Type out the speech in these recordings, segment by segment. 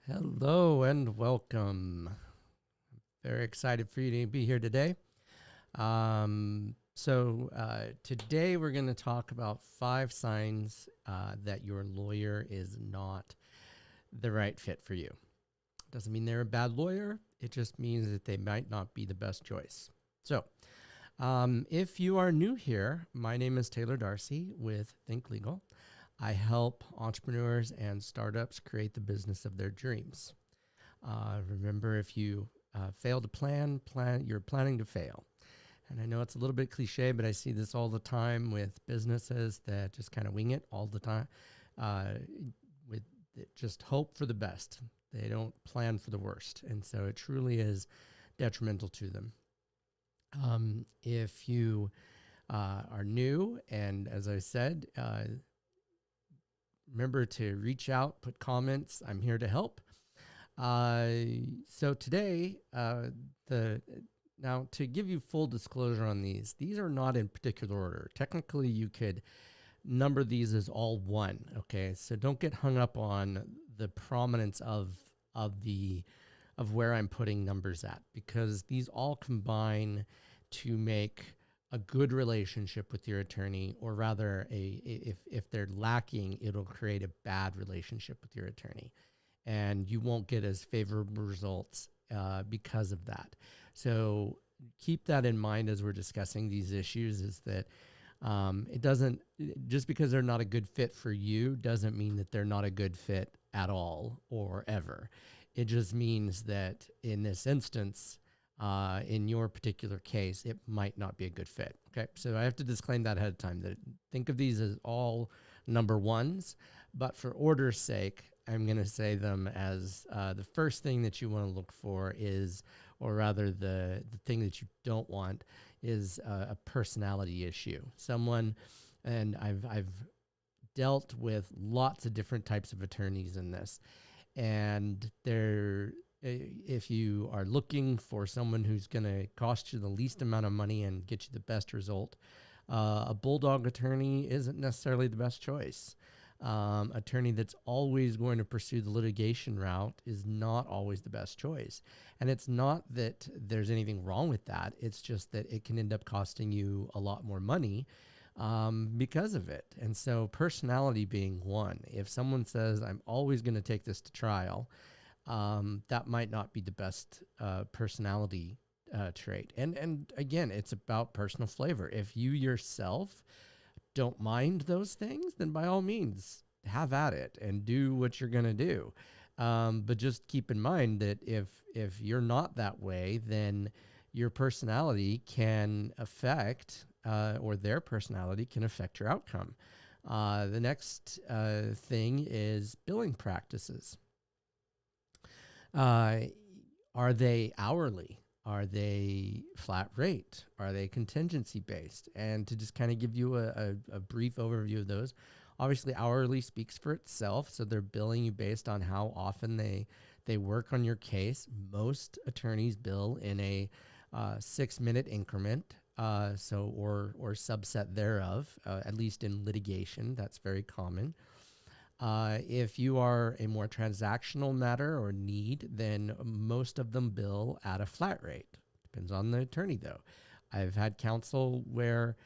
Hello and welcome. Very excited for you to be here today. Today we're going to talk about 5 signs that your lawyer is not the right fit for you. Doesn't mean they're a bad lawyer. It just means that they might not be the best choice. If you are new here, my name is Taylor Darcy with Think Legal. I help entrepreneurs and startups create the business of their dreams. Remember, if you fail to plan, you're planning to fail. And I know it's a little bit cliche, but I see this all the time with businesses that just kind of wing it all the time, with just hope for the best. They don't plan for the worst, and so it truly is detrimental to them. If you are new, and as I said, remember to reach out, put comments. I'm here to help. So today, now to give you full disclosure on these are not in particular order. Technically, you could number these as all one. Okay, so don't get hung up on the prominence of where I'm putting numbers at, because these all combine to make a good relationship with your attorney, or rather, if they're lacking, it'll create a bad relationship with your attorney, and you won't get as favorable results because of that. So keep that in mind as we're discussing these issues, is that it doesn't, just because they're not a good fit for you doesn't mean that they're not a good fit at all or ever. It just means that in this instance, in your particular case, it might not be a good fit. Okay, so I have to disclaim that ahead of time, that think of these as all number ones, but for order's sake, I'm going to say them as the first thing that you want to look for is, or rather the thing that you don't want is a personality issue. Someone, and I've dealt with lots of different types of attorneys in this, and if you are looking for someone who's going to cost you the least amount of money and get you the best result, a bulldog attorney isn't necessarily the best choice. Attorney that's always going to pursue the litigation route is not always the best choice. And it's not that there's anything wrong with that. It's just that it can end up costing you a lot more money because of it. And so personality being one, if someone says, I'm always going to take this to trial, that might not be the best personality trait. And again, it's about personal flavor. If you yourself don't mind those things, then by all means, have at it and do what you're going to do. But just keep in mind that if you're not that way, then your personality can affect, or their personality can affect your outcome. The next thing is billing practices. Are they hourly? Are they flat rate? Are they contingency based? And to just kind of give you a brief overview of those, obviously hourly speaks for itself. So they're billing you based on how often they work on your case. Most attorneys bill in a 6-minute increment, or subset thereof, at least in litigation. That's very common. If you are a more transactional matter or need, then most of them bill at a flat rate. Depends on the attorney, though. I've had counsel where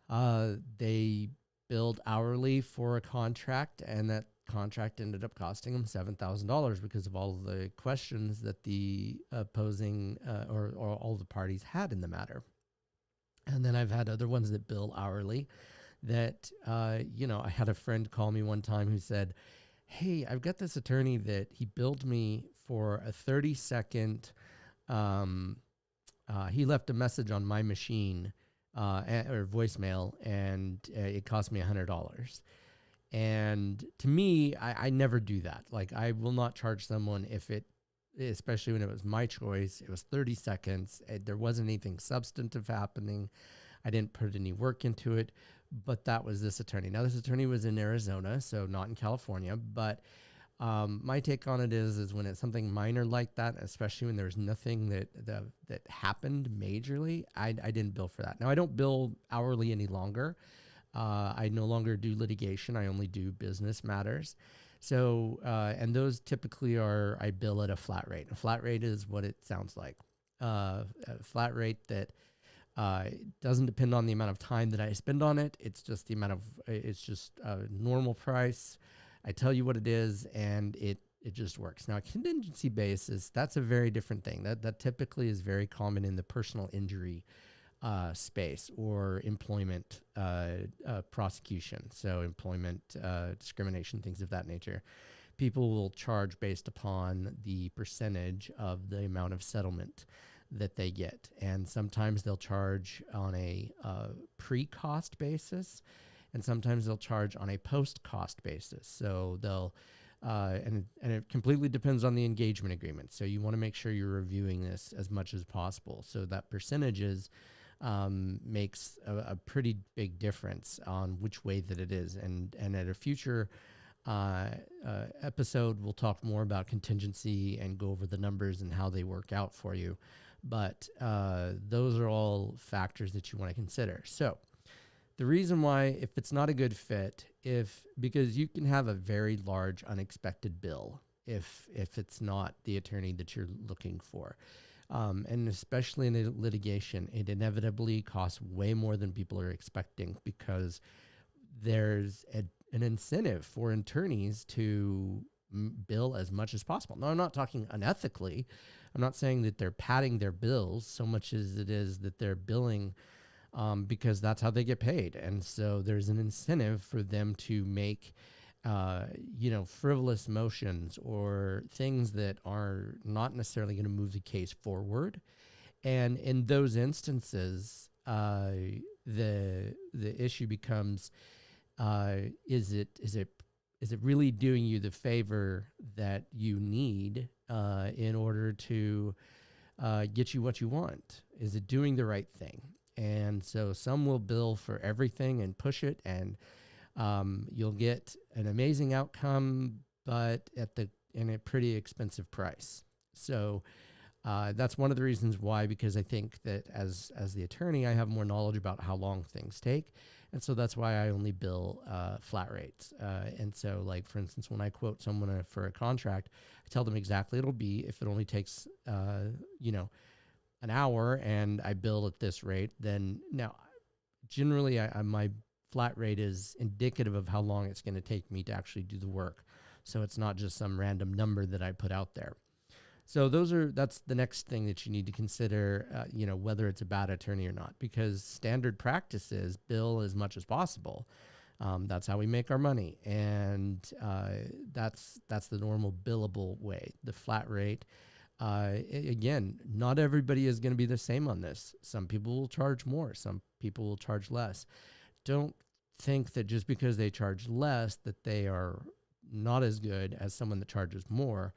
they billed hourly for a contract, and that contract ended up costing them $7,000 because of all of the questions that the opposing or all the parties had in the matter. And then I've had other ones that bill hourly that, I had a friend call me one time who said, hey, I've got this attorney that he billed me for a 30-second, he left a message on my machine or voicemail, and it cost me $100. And to me, I never do that. Like, I will not charge someone especially when it was my choice. It was 30 seconds. There wasn't anything substantive happening. I didn't put any work into it, but that was this attorney. Now, this attorney was in Arizona, so not in California, but my take on it is when it's something minor like that, especially when there's nothing that happened majorly, I didn't bill for that. Now, I don't bill hourly any longer. I no longer do litigation. I only do business matters. So, and those typically are, I bill at a flat rate. A flat rate is what it sounds like. A flat rate that doesn't depend on the amount of time that I spend on it. It's just the amount of, it's just a normal price. I tell you what it is, and it just works. Now, a contingency basis, that's a very different thing. That typically is very common in the personal injury space or employment prosecution. So employment discrimination, things of that nature. People will charge based upon the percentage of the amount of settlement that they get. And sometimes they'll charge on a pre-cost basis, and sometimes they'll charge on a post-cost basis. So they'll, and it completely depends on the engagement agreement. So you want to make sure you're reviewing this as much as possible. So that percentages makes a pretty big difference on which way that it is. And at a future episode, we'll talk more about contingency and go over the numbers and how they work out for you. But those are all factors that you want to consider. So the reason why, if it's not a good fit, because you can have a very large unexpected bill if it's not the attorney that you're looking for. And especially in a litigation, it inevitably costs way more than people are expecting because there's an incentive for attorneys to bill as much as possible. Now, I'm not talking unethically. I'm not saying that they're padding their bills so much as it is that they're billing because that's how they get paid. And so there's an incentive for them to make frivolous motions or things that are not necessarily going to move the case forward. And in those instances, the issue becomes, is it really doing you the favor that you need in order to get you what you want? Is it doing the right thing? And so some will bill for everything and push it, and you'll get an amazing outcome, but in a pretty expensive price. So that's one of the reasons why, because I think that as the attorney, I have more knowledge about how long things take. And so that's why I only bill flat rates. And so, like, for instance, when I quote someone for a contract, I tell them exactly it'll be if it only takes, an hour and I bill at this rate, then now generally my flat rate is indicative of how long it's going to take me to actually do the work. So it's not just some random number that I put out there. So that's the next thing that you need to consider, whether it's a bad attorney or not, because standard practice is bill as much as possible. That's how we make our money. And that's the normal billable way. The flat rate, again, not everybody is going to be the same on this. Some people will charge more. Some people will charge less. Don't think that just because they charge less that they are not as good as someone that charges more,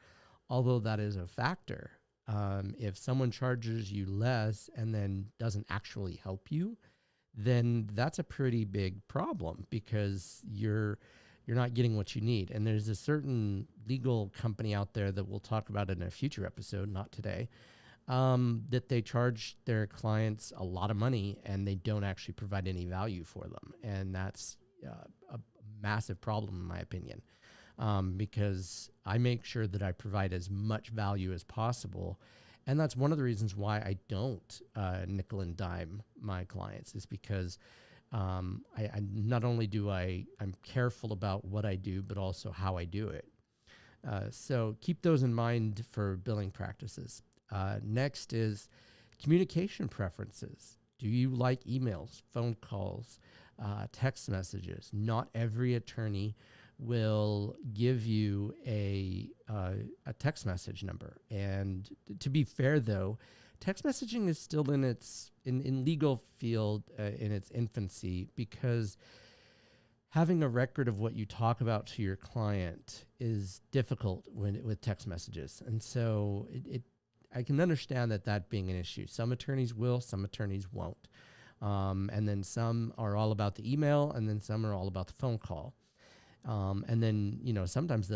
although that is a factor. If someone charges you less and then doesn't actually help you, then that's a pretty big problem because you're not getting what you need. And there's a certain legal company out there that we'll talk about in a future episode, not today, that they charge their clients a lot of money and they don't actually provide any value for them. And that's a massive problem in my opinion, because I make sure that I provide as much value as possible. And that's one of the reasons why I don't nickel and dime my clients, is because I not only I'm careful about what I do, but also how I do it. So keep those in mind for billing practices. Next is communication preferences. Do you like emails, phone calls, text messages? Not every attorney will give you a text message number. And to be fair, though, text messaging is still in legal field in its infancy, because having a record of what you talk about to your client is difficult with text messages. And so I can understand that being an issue. Some attorneys will, some attorneys won't. And then some are all about the email, and then some are all about the phone call. And then, sometimes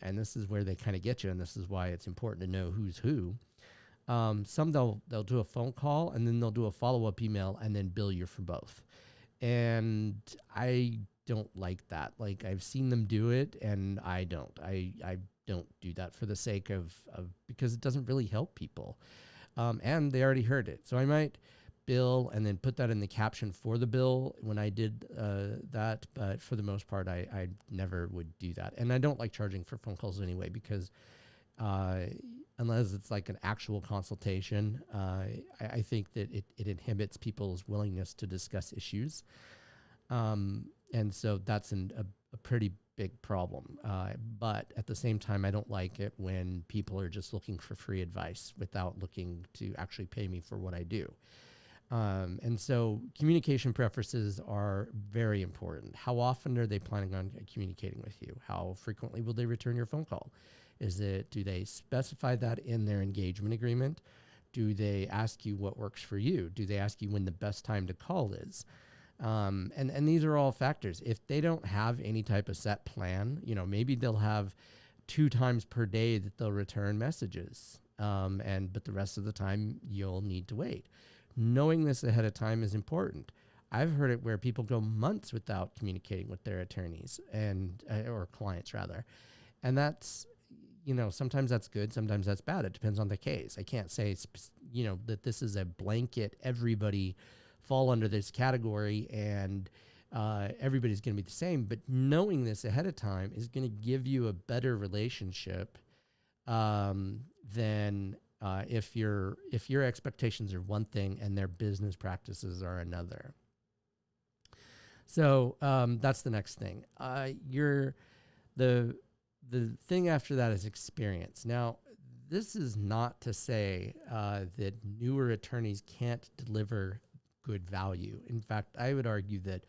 and this is where they kind of get you, and this is why it's important to know who's who. Some they'll do a phone call, and then they'll do a follow-up email, and then bill you for both. And I don't like that. Like I've seen them do it and I don't. I don't do that for the sake of because it doesn't really help people. And they already heard it. So I might bill and then put that in the caption for the bill when I did that. But for the most part, I never would do that. And I don't like charging for phone calls anyway, because unless it's like an actual consultation, I think that it inhibits people's willingness to discuss issues. And so that's a pretty big problem. But at the same time, I don't like it when people are just looking for free advice without looking to actually pay me for what I do. And so communication preferences are very important. How often are they planning on communicating with you? How frequently will they return your phone call? Do they specify that in their engagement agreement? Do they ask you what works for you? Do they ask you when the best time to call is? And these are all factors. If they don't have any type of set plan, maybe they'll have 2 times per day that they'll return messages. But the rest of the time you'll need to wait. Knowing this ahead of time is important. I've heard it where people go months without communicating with their attorneys or clients rather. And that's, sometimes that's good, sometimes that's bad. It depends on the case. I can't say, that this is a blanket, everybody fall under this category and everybody's going to be the same. But knowing this ahead of time is going to give you a better relationship than if your expectations are one thing and their business practices are another. So that's the next thing. The thing after that is experience. Now, this is not to say that newer attorneys can't deliver good value. In fact, I would argue that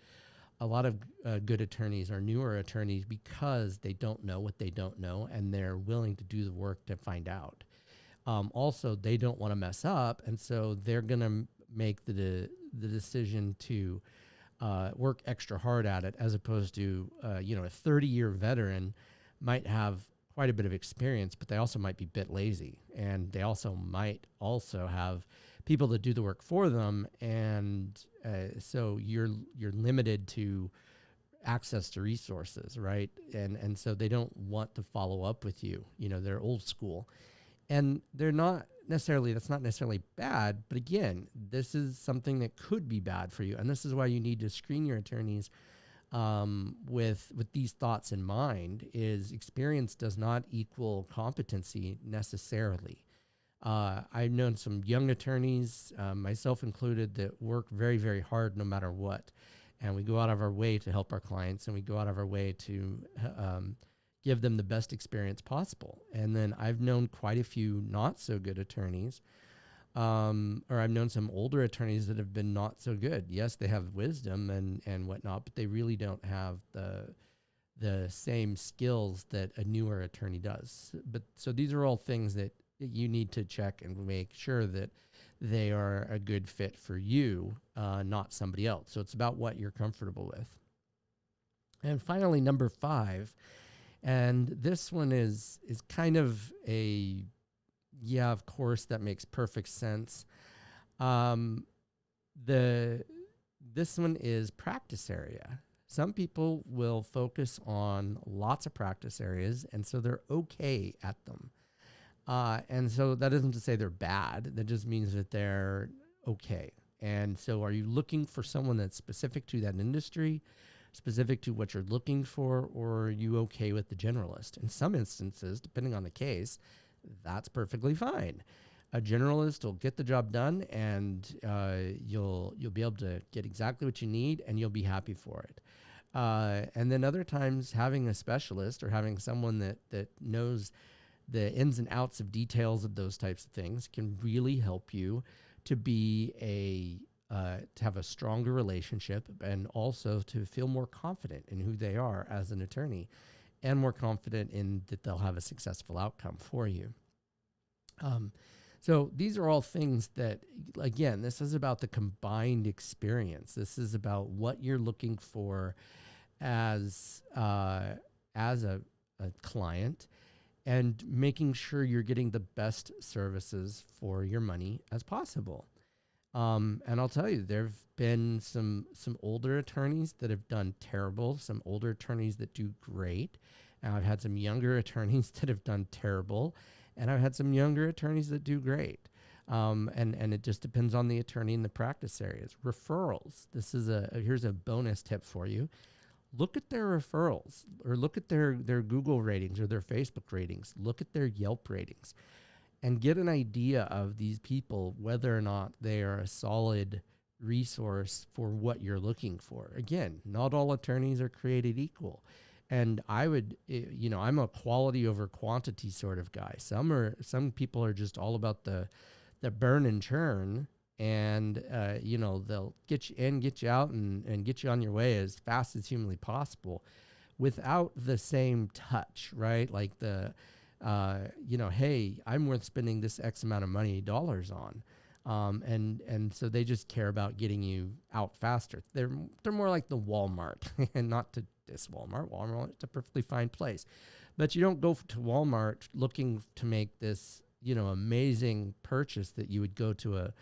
a lot of good attorneys are newer attorneys because they don't know what they don't know, and they're willing to do the work to find out. Also, they don't want to mess up, and so they're going to make the decision to work extra hard at it, as opposed to a 30-year veteran might have quite a bit of experience, but they also might be a bit lazy, and they also might have people that do the work for them, and so you're limited to access to resources, right? And so they don't want to follow up with you. They're old school, and that's not necessarily bad. But again, this is something that could be bad for you, and this is why you need to screen your attorneys with these thoughts in mind. Is experience does not equal competency necessarily. I've known some young attorneys, myself included, that work very, very hard no matter what. And we go out of our way to help our clients, and we go out of our way to give them the best experience possible. And then I've known quite a few not so good attorneys, or I've known some older attorneys that have been not so good. Yes, they have wisdom and whatnot, but they really don't have the same skills that a newer attorney does. But so these are all things that you need to check and make sure that they are a good fit for you, not somebody else. So it's about what you're comfortable with. And finally, number 5, and this one is kind of of course, that makes perfect sense. This one is practice area. Some people will focus on lots of practice areas, and so they're okay at them. And so that isn't to say they're bad. That just means that they're okay. And so are you looking for someone that's specific to that industry, specific to what you're looking for, or are you okay with the generalist? In some instances, depending on the case, that's perfectly fine. A generalist will get the job done, and you'll be able to get exactly what you need, and you'll be happy for it. And then other times, having a specialist or having someone that knows the ins and outs of details of those types of things can really help you to to have a stronger relationship, and also to feel more confident in who they are as an attorney, and more confident in that they'll have a successful outcome for you. So these are all things that, again, this is about the combined experience. This is about what you're looking for as a client, and making sure you're getting the best services for your money as possible. And I'll tell you, there've been some older attorneys that have done terrible, some older attorneys that do great. And I've had some younger attorneys that have done terrible, and I've had some younger attorneys that do great. And it just depends on the attorney and the practice areas. Referrals. This is here's a bonus tip for you. Look at their referrals, or look at their Google ratings or their Facebook ratings. Look at their Yelp ratings, and get an idea of these people, whether or not they are a solid resource for what you're looking for. Again, not all attorneys are created equal. And I would, I'm a quality over quantity sort of guy. Some people are just all about the burn and churn, and they'll get you in, get you out, and get you on your way as fast as humanly possible, without the same touch, right? Like hey, I'm worth spending this X amount of dollars on. And so they just care about getting you out faster. They're more like the Walmart, and not to diss Walmart. Walmart's a perfectly fine place, but you don't go to Walmart looking to make this, amazing purchase that you would go to a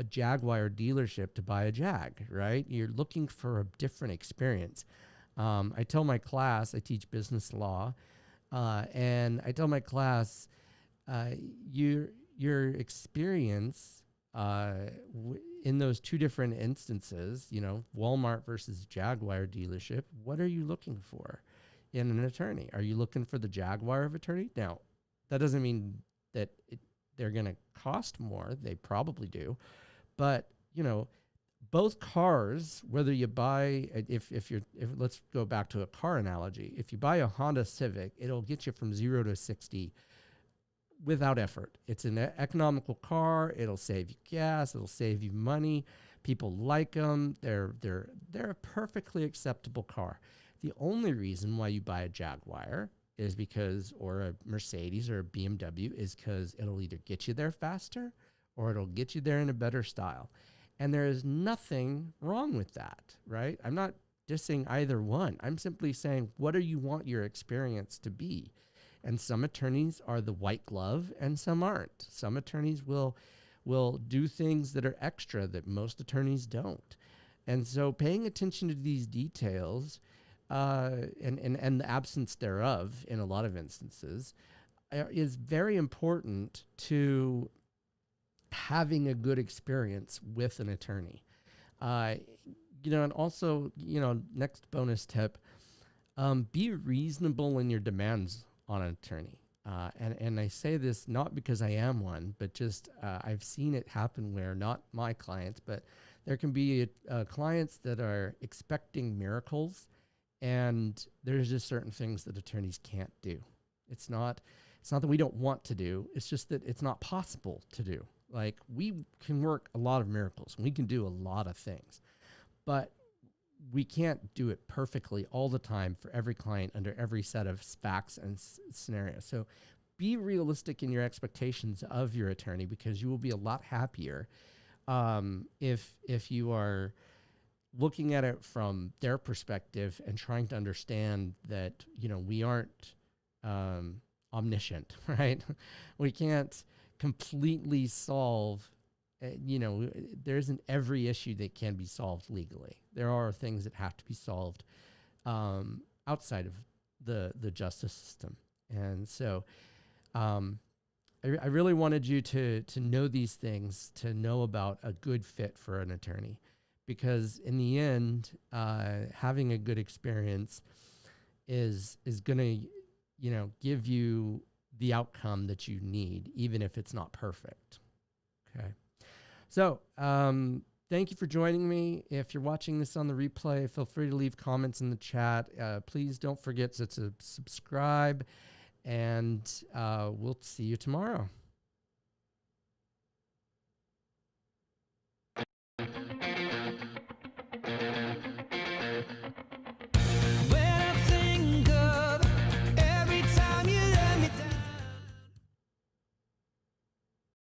Jaguar dealership to buy a Jag, right? You're looking for a different experience. I tell my class, I teach business law, and I tell my class, your experience in those two different instances, Walmart versus Jaguar dealership, what are you looking for in an attorney? Are you looking for the Jaguar of attorney? Now, that doesn't mean that they're going to cost more. They probably do. But, both cars, whether you buy, if let's go back to a car analogy. If you buy a Honda Civic, it'll get you from 0 to 60 without effort. It's an economical car. It'll save you gas. It'll save you money. People like them. They're a perfectly acceptable car. The only reason why you buy a Jaguar is because, or a Mercedes or a BMW, is because it'll either get you there faster or it'll get you there in a better style. And there is nothing wrong with that, right? I'm not dissing either one. I'm simply saying, what do you want your experience to be? And some attorneys are the white glove and some aren't. Some attorneys will do things that are extra that most attorneys don't. And so paying attention to these details and the absence thereof in a lot of instances is very important to having a good experience with an attorney. And also, next bonus tip, be reasonable in your demands on an attorney. And I say this not because I am one, but just I've seen it happen where, not my clients, but there can be clients that are expecting miracles, and there's just certain things that attorneys can't do. It's not that we don't want to do, it's just that it's not possible to do. Like, we can work a lot of miracles, we can do a lot of things, but we can't do it perfectly all the time for every client under every set of facts and scenarios. So be realistic in your expectations of your attorney, because you will be a lot happier if you are looking at it from their perspective and trying to understand that, we aren't omniscient, right? We can't completely solve, there isn't every issue that can be solved legally. There are things that have to be solved outside of the justice system. And so I really wanted you to know these things, to know about a good fit for an attorney, because in the end, having a good experience is going to, give you the outcome that you need, even if it's not perfect. Okay. So, thank you for joining me. If you're watching this on the replay, feel free to leave comments in the chat. Please don't forget to subscribe, and we'll see you tomorrow.